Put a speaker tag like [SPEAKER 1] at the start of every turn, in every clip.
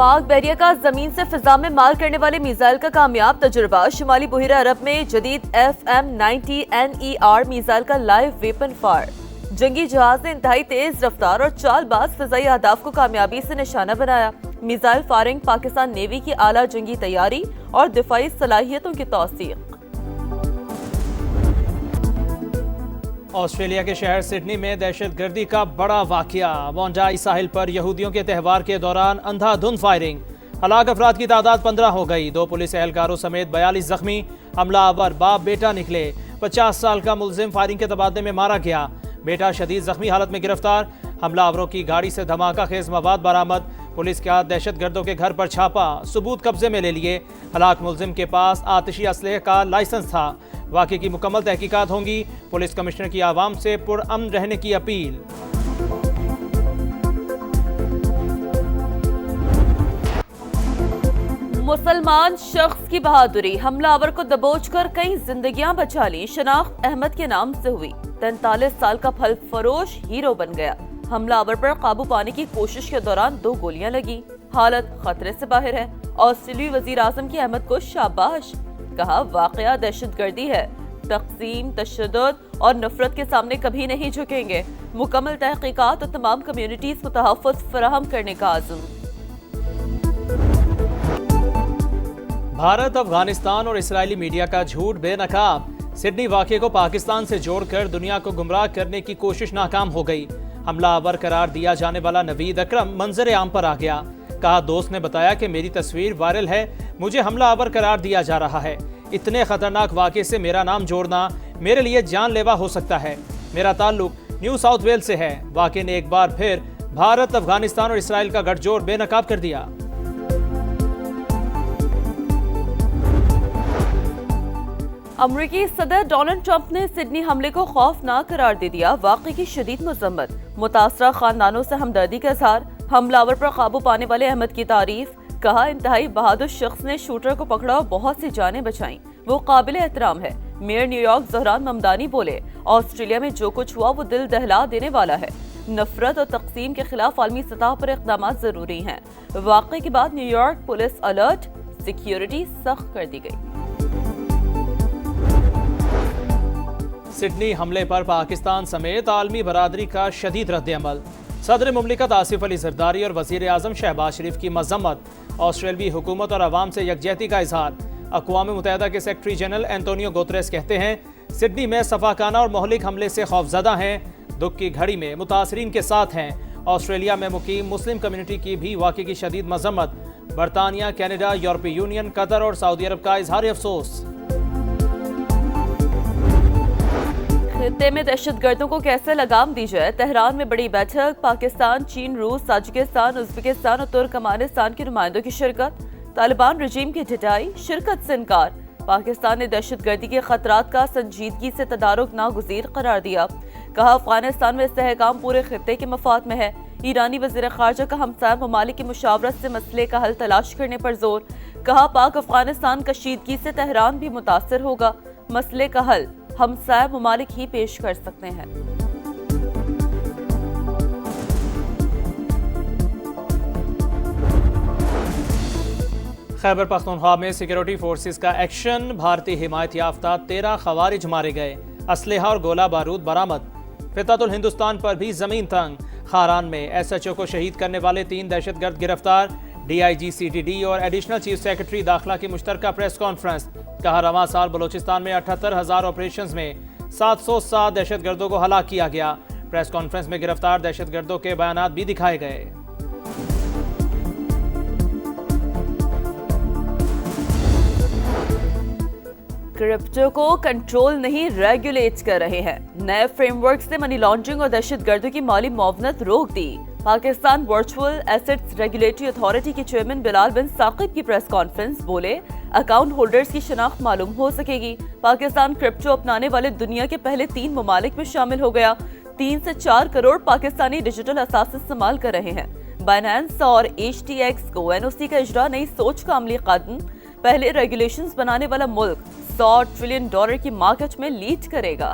[SPEAKER 1] پاک بحریہ کا زمین سے فضا میں مار کرنے والے میزائل کا کامیاب تجربہ، شمالی بحیرہ عرب میں جدید FM-90 میزائل کا لائیو ویپن فائر۔ جنگی جہاز نے انتہائی تیز رفتار اور چال باز فضائی اہداف کو کامیابی سے نشانہ بنایا۔ میزائل فائرنگ پاکستان نیوی کی اعلیٰ جنگی تیاری اور دفاعی صلاحیتوں کی توثیق۔
[SPEAKER 2] آسٹریلیا کے شہر سڈنی میں دہشت گردی کا بڑا واقعہ، بونڈائی ساحل پر یہودیوں کے تہوار کے دوران اندھا دھند فائرنگ، ہلاک افراد کی تعداد 15 ہو گئی، 2 پولیس اہلکاروں سمیت 42 زخمی، حملہ آور باپ بیٹا نکلے، 50 سال کا ملزم فائرنگ کے تبادلے میں مارا گیا، بیٹا شدید زخمی حالت میں گرفتار، حملہ آوروں کی گاڑی سے دھماکہ خیز مواد برآمد، پولیس کا دہشت گردوں کے گھر پر چھاپا، ثبوت قبضے میں لے لیے، ہلاک ملزم کے پاس آتشی اسلحے کا لائسنس تھا، واقعے کی مکمل تحقیقات ہوں گی، پولیس کمشنر کی عوام سے پرامن رہنے کی اپیل۔
[SPEAKER 1] مسلمان شخص کی بہادری، حملہ آور کو دبوچ کر کئی زندگیاں بچا لی، شناخت احمد کے نام سے ہوئی، 43 سال کا پھل فروش ہیرو بن گیا، حملہ آور پر قابو پانے کی کوشش کے دوران 2 گولیاں لگی، حالت خطرے سے باہر ہے، آسٹریلوی وزیر اعظم کی احمد کو شاباش، کہا واقعہ دہشت گردی ہے، تقسیم، تشدد اور نفرت کے سامنے کبھی نہیں جھکیں گے، مکمل تحقیقات اور تمام کمیونٹیز کو تحفظ فراہم کرنے کا عزم۔
[SPEAKER 2] بھارت، افغانستان اور اسرائیلی میڈیا کا جھوٹ بے نقاب، سڈنی واقعے کو پاکستان سے جوڑ کر دنیا کو گمراہ کرنے کی کوشش ناکام ہو گئی، حملہ آور قرار دیا جانے والا نوید اکرم منظر عام پر آ گیا، کہا دوست نے بتایا کہ میری تصویر وائرل ہے، مجھے حملہ آور قرار دیا جا رہا ہے، اتنے خطرناک واقعے سے میرا نام جوڑنا میرے لیے جان لیوا ہو سکتا ہے، میرا تعلق نیو ساؤتھ ویل سے ہے، واقعے نے ایک بار پھر بھارت، افغانستان اور اسرائیل کا گٹھ جوڑ بے نقاب کر دیا۔
[SPEAKER 1] امریکی صدر ڈونلڈ ٹرمپ نے سڈنی حملے کو خوفناک قرار دے دیا، واقعے کی شدید مذمت، متاثرہ خاندانوں سے ہمدردی کا اظہار، حملہ آور پر قابو پانے والے احمد کی تعریف، کہا انتہائی بہادر شخص نے شوٹر کو پکڑا اور بہت سی جانیں بچائیں، وہ قابل احترام ہے۔ Mayor new York Dhahran Mamdani بولے، آسٹریلیا میں جو کچھ ہوا وہ دل دہلا دینے والا ہے، نفرت اور تقسیم کے خلاف عالمی سطح پر اقدامات ضروری ہیں، واقعے کے بعد new York police alert, security سخت کر دی گئی۔
[SPEAKER 2] سڈنی حملے پر پاکستان سمیت عالمی برادری کا شدید رد عمل، صدر مملکت آصف علی زرداری اور وزیر اعظم شہباز شریف کی مذمت، آسٹریلوی حکومت اور عوام سے یکجہتی کا اظہار۔ اقوام متحدہ کے سیکرٹری جنرل اینٹونیو گوتریس کہتے ہیں سڈنی میں صفاقانہ اور مہلک حملے سے خوفزدہ ہیں، دکھ کی گھڑی میں متاثرین کے ساتھ ہیں۔ آسٹریلیا میں مقیم مسلم کمیونٹی کی بھی واقعے کی شدید مذمت، برطانیہ، کینیڈا، یورپی یونین، قطر اور سعودی عرب کا اظہار افسوس۔
[SPEAKER 1] خطے میں دہشت گردوں کو کیسے لگام دی جائے، تہران میں بڑی بیٹھک، پاکستان، چین، روس، تاجکستان، ازبکستان اور ترکمانستان کے نمائندوں کی شرکت، طالبان رجیم کی ڈٹائی، شرکت سے انکار، پاکستان نے دہشت گردی کے خطرات کا سنجیدگی سے تدارک ناگزیر قرار دیا، کہا افغانستان میں استحکام پورے خطے کے مفاد میں ہے، ایرانی وزیر خارجہ کا ہمسایہ ممالک کی مشاورت سے مسئلے کا حل تلاش کرنے پر زور، کہا پاک افغانستان کشیدگی سے تہران بھی متاثر ہوگا، مسئلے کا حل ہمسایہ ممالک ہی پیش کر سکتے ہیں۔
[SPEAKER 2] خیبر پختونخوا میں سیکیورٹی فورسز کا ایکشن، بھارتی حمایت یافتہ 13 خوارج مارے گئے، اسلحہ اور گولہ بارود برآمد، فتح الہندوستان پر بھی زمین تنگ، خاران میں ایس ایچ او کو شہید کرنے والے 3 دہشت گرد گرفتار، D I G C T D اور ایڈیشنل چیف سیکرٹری داخلہ کی مشترکہ پریس کانفرنس، کہا رواں سال بلوچستان میں 78,000 آپریشنز میں 707 دہشت گردوں کو ہلاک کیا گیا، پریس کانفرنس میں گرفتار دہشت گردوں کے بیانات بھی دکھائے گئے۔
[SPEAKER 1] کرپٹو کو کنٹرول نہیں ریگولیٹ کر رہے ہیں، نئے فریم ورک سے منی لانڈرنگ اور دہشت گردوں کی مالی معاونت روک دی، Pakistan virtual assets regulatory authority کے چیئرمین بلال بن ثاقب کی پریس کانفرنس، بولے اکاؤنٹ ہولڈرز کی شناخت معلوم ہو سکے گی، پاکستان کرپٹو اپنانے والے دنیا کے پہلے 3 ممالک میں شامل ہو گیا، 3 سے 4 کروڑ پاکستانی ڈیجیٹل اثاثے استعمال کر رہے ہیں، بائنانس اور ایچ ٹی ایکس کو این او سی کا اجرا نئی سوچ کا عملی قدم، پہلے ریگولیشنز بنانے والا ملک $100 ٹریلین کی مارکیٹ میں لیڈ کرے گا۔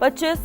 [SPEAKER 2] 25